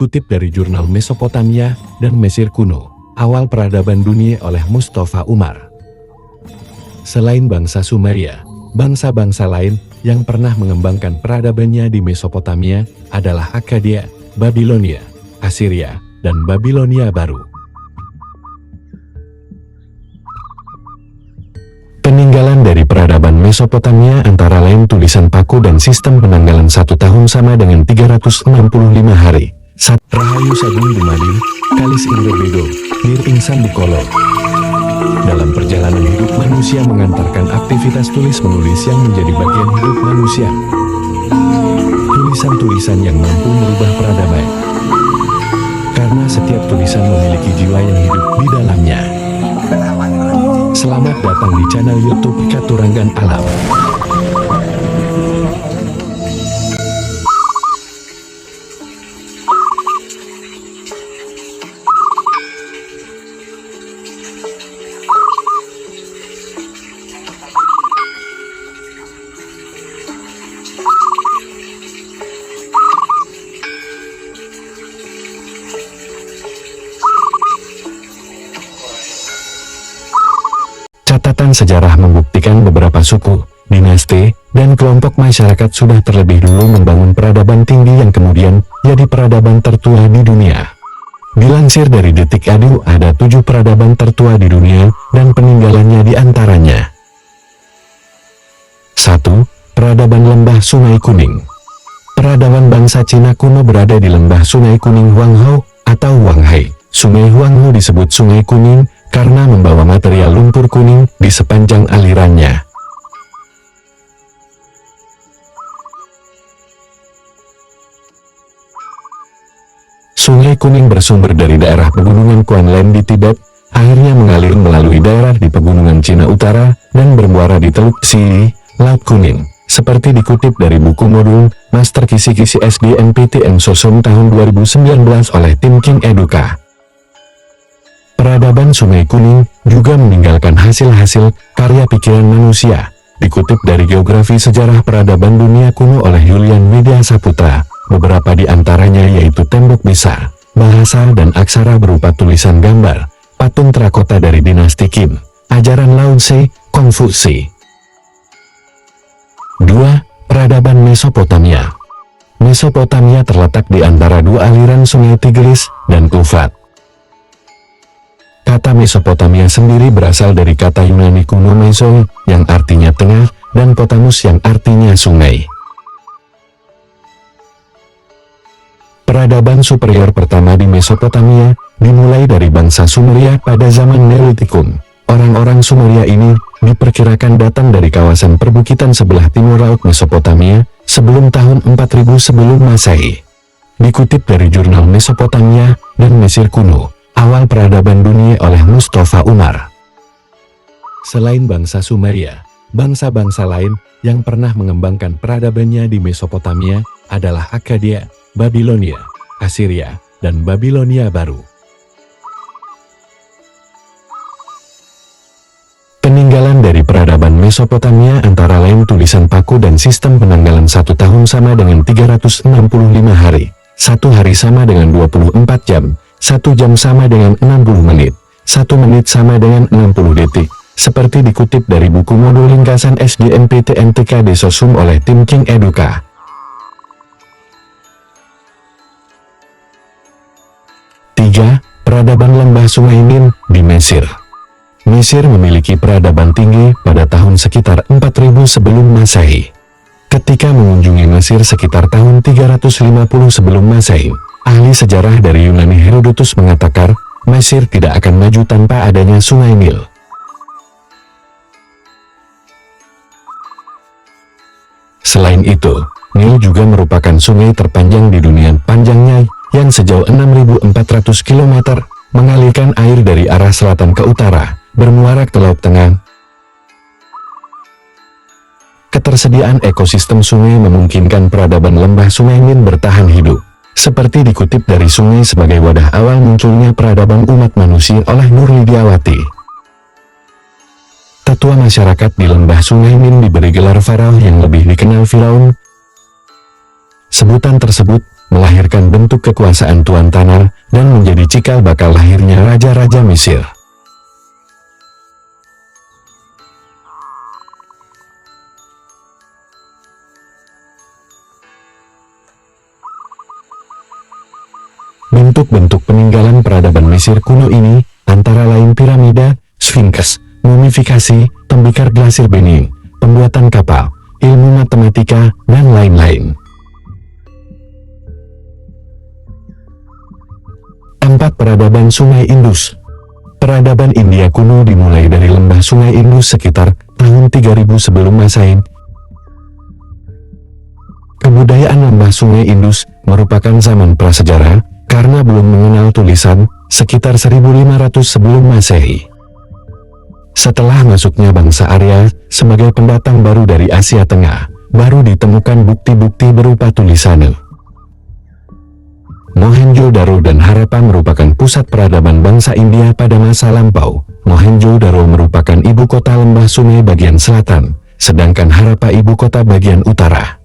Kutip dari jurnal Mesopotamia dan Mesir Kuno, Awal Peradaban Dunia oleh Mustafa Umar. Selain bangsa Sumeria, bangsa-bangsa lain yang pernah mengembangkan peradabannya di Mesopotamia adalah Akkadia, Babilonia, Assyria, dan Babilonia Baru. Peninggalan dari peradaban Mesopotamia antara lain tulisan paku dan sistem penanggalan 1 tahun sama dengan 365 hari. Rahayu Sagung Dumadi, Kalis Indrobedo, Nir Insan Bukolo. Dalam perjalanan hidup manusia mengantarkan aktivitas tulis-menulis yang menjadi bagian hidup manusia. Tulisan-tulisan yang mampu merubah peradaban. Karena setiap tulisan memiliki jiwa yang hidup di dalamnya. Selamat datang di channel YouTube Katurangan Alam. Catatan sejarah membuktikan beberapa suku, dinasti, dan kelompok masyarakat sudah terlebih dulu membangun peradaban tinggi yang kemudian jadi peradaban tertua di dunia. Dilansir dari Detik Adu, ada 7 peradaban tertua di dunia, dan peninggalannya di antaranya. 1. Peradaban Lembah Sungai Kuning. Peradaban bangsa Cina kuno berada di lembah Sungai Kuning Huanghao atau Huanghai. Sungai Huanghao disebut Sungai Kuning karena membawa material lumpur kuning di sepanjang alirannya. Sungai Kuning bersumber dari daerah pegunungan Quanlen di Tibet, akhirnya mengalir melalui daerah di pegunungan Cina Utara, dan bermuara di Teluk Xi, Laut Kuning. Seperti dikutip dari buku modul Master Kisi-Kisi SDMPTN Sosum tahun 2019 oleh Tim King Educa. Peradaban Sungai Kuning juga meninggalkan hasil-hasil karya pikiran manusia. Dikutip dari Geografi Sejarah Peradaban Dunia Kuno oleh Julian Widya Saputra, beberapa di antaranya yaitu tembok besar, bahasa dan aksara berupa tulisan gambar, patung terakota dari dinasti Qin, ajaran Lao Tse, Konfusi. 2. Peradaban Mesopotamia. Mesopotamia terletak di antara 2 aliran sungai Tigris dan Eufrat. Kata Mesopotamia sendiri berasal dari kata Yunani kuno Meso, yang artinya tengah, dan Potamus yang artinya sungai. Peradaban superior pertama di Mesopotamia dimulai dari bangsa Sumeria pada zaman Neolitikum. Orang-orang Sumeria ini diperkirakan datang dari kawasan perbukitan sebelah timur laut Mesopotamia sebelum tahun 4000 sebelum Masehi. Dikutip dari jurnal Mesopotamia dan Mesir Kuno, Awal Peradaban Dunia oleh Mustafa Umar. Selain bangsa Sumeria, bangsa-bangsa lain yang pernah mengembangkan peradabannya di Mesopotamia adalah Akkadia, Babilonia, Assyria, dan Babilonia Baru. Peninggalan dari peradaban Mesopotamia antara lain tulisan paku dan sistem penanggalan 1 tahun sama dengan 365 hari, 1 hari sama dengan 24 jam, 1 jam sama dengan 60 menit, 1 menit sama dengan 60 detik, seperti dikutip dari buku modul ringkasan SDMPTN TKD Sosum oleh Tim King Educa. 3. Peradaban Lembah Sungai Nin di Mesir. Mesir memiliki peradaban tinggi pada tahun sekitar 4000 sebelum Masehi. Ketika mengunjungi Mesir sekitar tahun 350 sebelum Masehi, ahli sejarah dari Yunani Herodotus mengatakan, Mesir tidak akan maju tanpa adanya Sungai Nil. Selain itu, Nil juga merupakan sungai terpanjang di dunia, panjangnya yang sejauh 6.400 km, mengalirkan air dari arah selatan ke utara, bermuara ke Laut Tengah. Ketersediaan ekosistem sungai memungkinkan peradaban lembah Sungai Nin bertahan hidup. Seperti dikutip dari sungai sebagai wadah awal munculnya peradaban umat manusia oleh Nur Lidiawati. Tetua masyarakat di lembah Sungai Nin diberi gelar Pharaoh yang lebih dikenal Firaun. Sebutan tersebut melahirkan bentuk kekuasaan tuan tanah, dan menjadi cikal bakal lahirnya raja-raja Mesir. Bentuk-bentuk peninggalan peradaban Mesir kuno ini, antara lain piramida, Sphinx, mumifikasi, tembikar glasir bening, pembuatan kapal, ilmu matematika, dan lain-lain. 4. Peradaban Sungai Indus. Peradaban India kuno dimulai dari lembah Sungai Indus sekitar tahun 3000 sebelum Masehi. Kebudayaan lembah Sungai Indus merupakan zaman prasejarah, karena belum mengenal tulisan, sekitar 1500 sebelum Masehi. Setelah masuknya bangsa Arya sebagai pendatang baru dari Asia Tengah, baru ditemukan bukti-bukti berupa tulisan. Mohenjo-daro dan Harappa merupakan pusat peradaban bangsa India pada masa lampau. Mohenjo-daro merupakan ibu kota lembah sungai bagian selatan, sedangkan Harappa ibu kota bagian utara.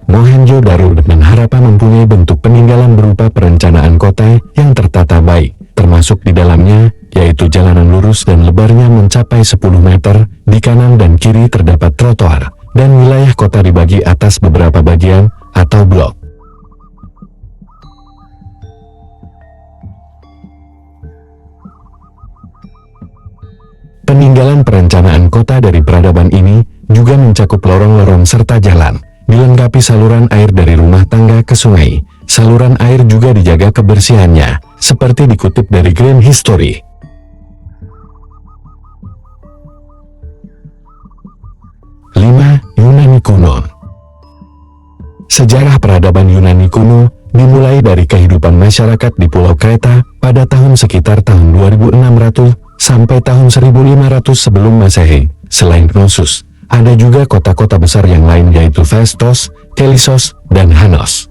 Mohenjo-daro dan Harappa mempunyai bentuk peninggalan berupa perencanaan kota yang tertata baik, termasuk di dalamnya, yaitu jalanan lurus dan lebarnya mencapai 10 meter, di kanan dan kiri terdapat trotoar, dan wilayah kota dibagi atas beberapa bagian, atau blok. Peninggalan perencanaan kota dari peradaban ini juga mencakup lorong-lorong serta jalan, dilengkapi saluran air dari rumah tangga ke sungai. Saluran air juga dijaga kebersihannya, seperti dikutip dari Grand History. 5. Yunani kuno. Sejarah peradaban Yunani kuno dimulai dari kehidupan masyarakat di Pulau Kreta pada tahun sekitar tahun 2600 sampai tahun 1500 sebelum Masehi. Selain Knossos, ada juga kota-kota besar yang lain yaitu Festos, Kelisos, dan Hanos.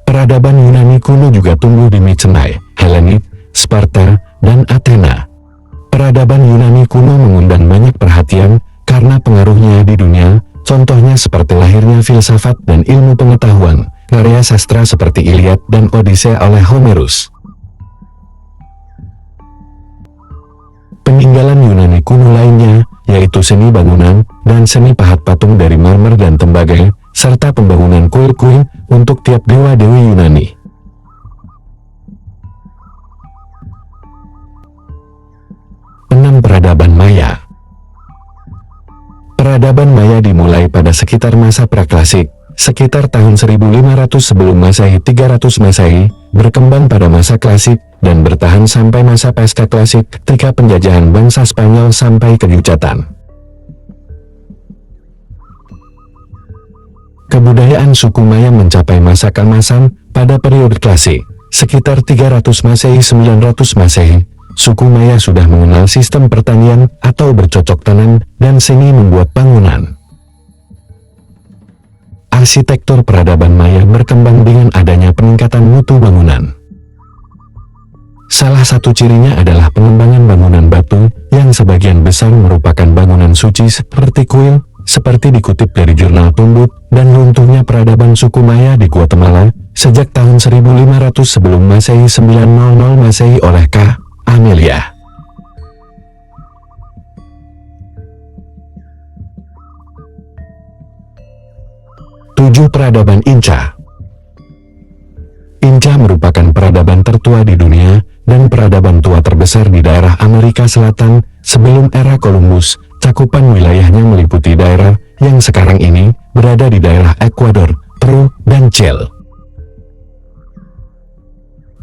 Peradaban Yunani kuno juga tumbuh di Mycenae, Helenik, Sparta, dan Athena. Peradaban Yunani kuno mengundang banyak perhatian karena pengaruhnya di dunia, contohnya seperti lahirnya filsafat dan ilmu pengetahuan, karya sastra seperti Iliad dan Odyssey oleh Homerus. Peninggalan Yunani kuno lainnya, yaitu seni bangunan, dan seni pahat patung dari marmer dan tembaga, serta pembangunan kuil-kuil untuk tiap dewa-dewi Yunani. 6. Peradaban Maya. Peradaban Maya dimulai pada sekitar masa praklasik, sekitar tahun 1500 sebelum Masehi 300 Masehi, berkembang pada masa klasik, dan bertahan sampai masa pasca klasik ketika penjajahan bangsa Spanyol sampai ke Yucatan. Kebudayaan suku Maya mencapai masa keemasan pada periode klasik, sekitar 300 Masehi 900 Masehi. Suku Maya sudah mengenal sistem pertanian atau bercocok tanam dan seni membuat bangunan. Arsitektur peradaban Maya berkembang dengan adanya peningkatan mutu bangunan. Salah satu cirinya adalah pengembangan bangunan batu, yang sebagian besar merupakan bangunan suci seperti kuil, seperti dikutip dari jurnal Tumbut, dan runtuhnya peradaban suku Maya di Guatemala, sejak tahun 1500 sebelum Masehi 900 Masehi oleh K. Amelia. Tujuh. Peradaban Inca. Inca merupakan peradaban tertua di dunia, dan peradaban tua terbesar di daerah Amerika Selatan, sebelum era Columbus. Cakupan wilayahnya meliputi daerah yang sekarang ini berada di daerah Ekuador, Peru, dan Chile.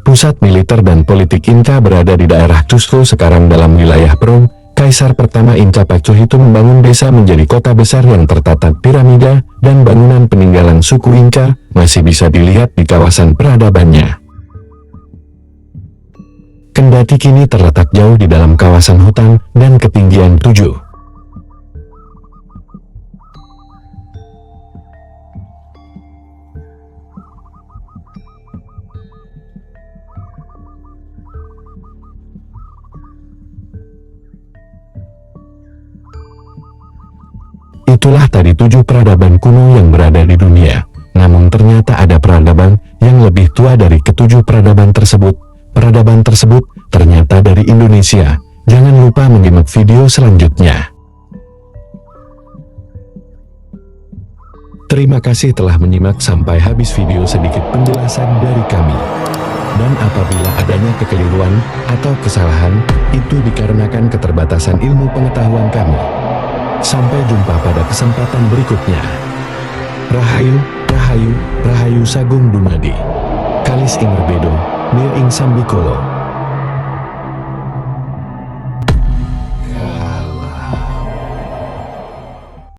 Pusat militer dan politik Inca berada di daerah Cusco sekarang dalam wilayah Peru. Kaisar pertama Inca Pacuhitu membangun desa menjadi kota besar yang tertata piramida, dan bangunan peninggalan suku Inca masih bisa dilihat di kawasan peradabannya. Kendati kini terletak jauh di dalam kawasan hutan dan ketinggian 7. Betullah tadi 7 peradaban kuno yang berada di dunia. Namun ternyata ada peradaban yang lebih tua dari ketujuh peradaban tersebut. Peradaban tersebut ternyata dari Indonesia. Jangan lupa menyimak video selanjutnya. Terima kasih telah menyimak sampai habis video. Sedikit penjelasan dari kami. Dan apabila adanya kekeliruan atau kesalahan, itu dikarenakan keterbatasan ilmu pengetahuan kami. Sampai jumpa pada kesempatan berikutnya. Rahayu, Rahayu, Rahayu Sagung Dumadi. Kalis ing Rebedo, Mir ing Sambikolo.